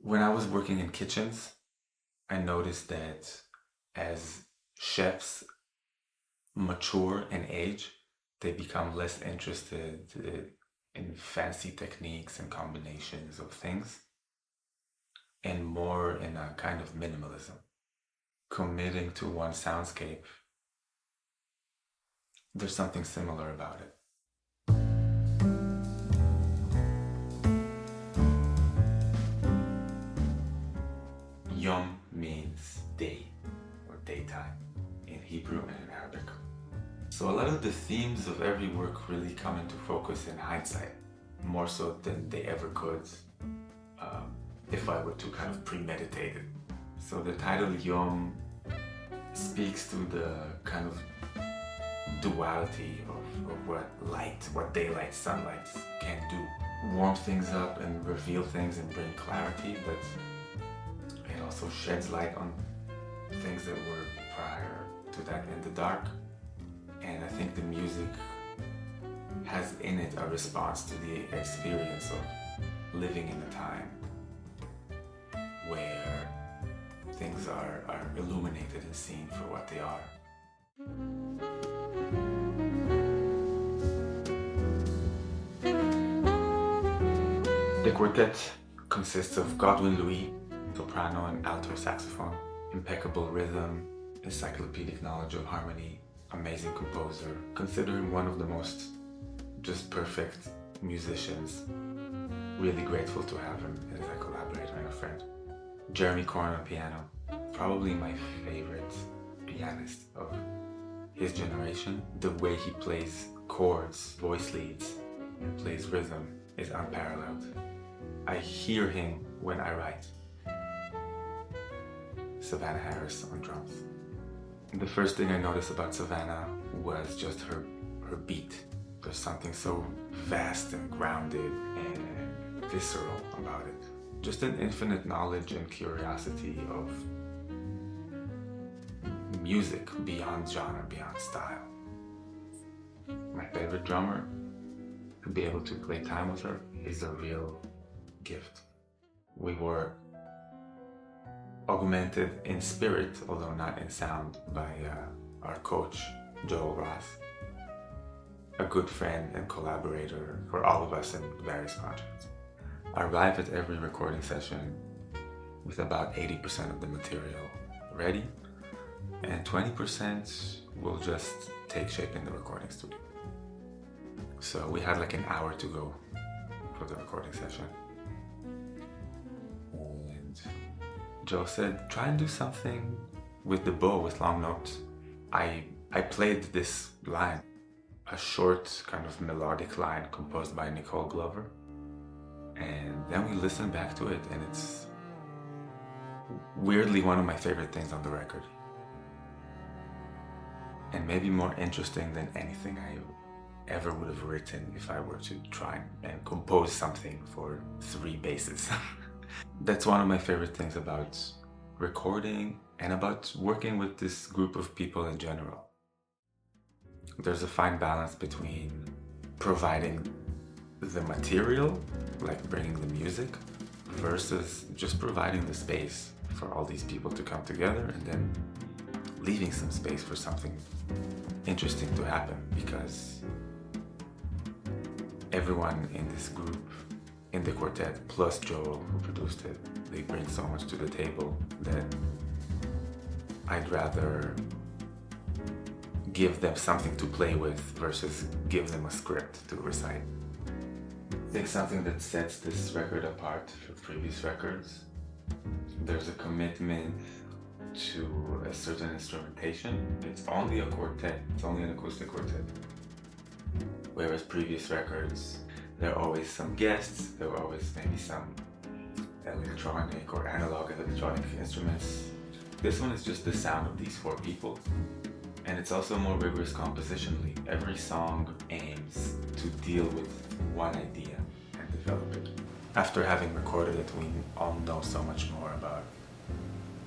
When I was working in kitchens, I noticed that as chefs mature and age, they become less interested in fancy techniques and combinations of things, and more in a kind of minimalism, committing to one soundscape. There's something similar about it. Yom means day or daytime in Hebrew and in Arabic. So a lot of the themes of every work really come into focus in hindsight, more so than they ever could if I were to kind of premeditate it. So the title Yom speaks to the kind of duality of what daylight, sunlight can do. Warm things up and reveal things and bring clarity, but it also sheds light on things that were prior to that in the dark. And I think the music has in it a response to the experience of living in a time where things are illuminated and seen for what they are. The quartet consists of Godwin Louis, soprano and alto saxophone, impeccable rhythm, encyclopedic knowledge of harmony, amazing composer, consider him one of the most just perfect musicians. Really grateful to have him as a collaborator and a friend. Jeremy Corren on piano, probably my favorite pianist of his generation. The way he plays chords, voice leads, and plays rhythm is unparalleled. I hear him when I write. Savannah Harris on drums. The first thing I noticed about Savannah was just her beat. There's something so vast and grounded and visceral about it. Just an infinite knowledge and curiosity of music beyond genre, beyond style. My favorite drummer, to be able to play time with her is a real gift. We were augmented in spirit, although not in sound, by our coach, Joel Ross, a good friend and collaborator for all of us in various projects. I arrive at every recording session with about 80% of the material ready, and 20% will just take shape in the recording studio. So we had like an hour to go for the recording session. And Joe said, try and do something with the bow, with long notes. I played this line, a short kind of melodic line composed by Nicole Glover. And then we listened back to it, and it's weirdly one of my favorite things on the record. And maybe more interesting than anything I ever would have written if I were to try and compose something for 3 basses. That's one of my favorite things about recording and about working with this group of people in general. There's a fine balance between providing the material, like bringing the music, versus just providing the space for all these people to come together and then leaving some space for something interesting to happen, because everyone in this group, in the quartet, plus Joel, who produced it, they bring so much to the table that I'd rather give them something to play with versus give them a script to recite. I think something that sets this record apart from previous records, there's a commitment to a certain instrumentation. It's only a quartet, it's only an acoustic quartet. Whereas previous records, there are always some guests, there were always maybe some electronic or analog electronic instruments. This one is just the sound of these 4 people. And it's also more rigorous compositionally. Every song aims to deal with one idea and develop it. After having recorded it, we all know so much more about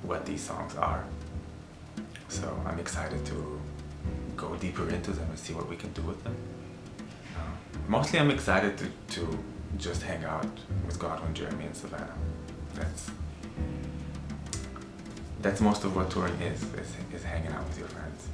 what these songs are. So I'm excited to go deeper into them and see what we can do with them. Mostly I'm excited to just hang out with Godwin, Jeremy, and Savannah. That's most of what touring is hanging out with your friends.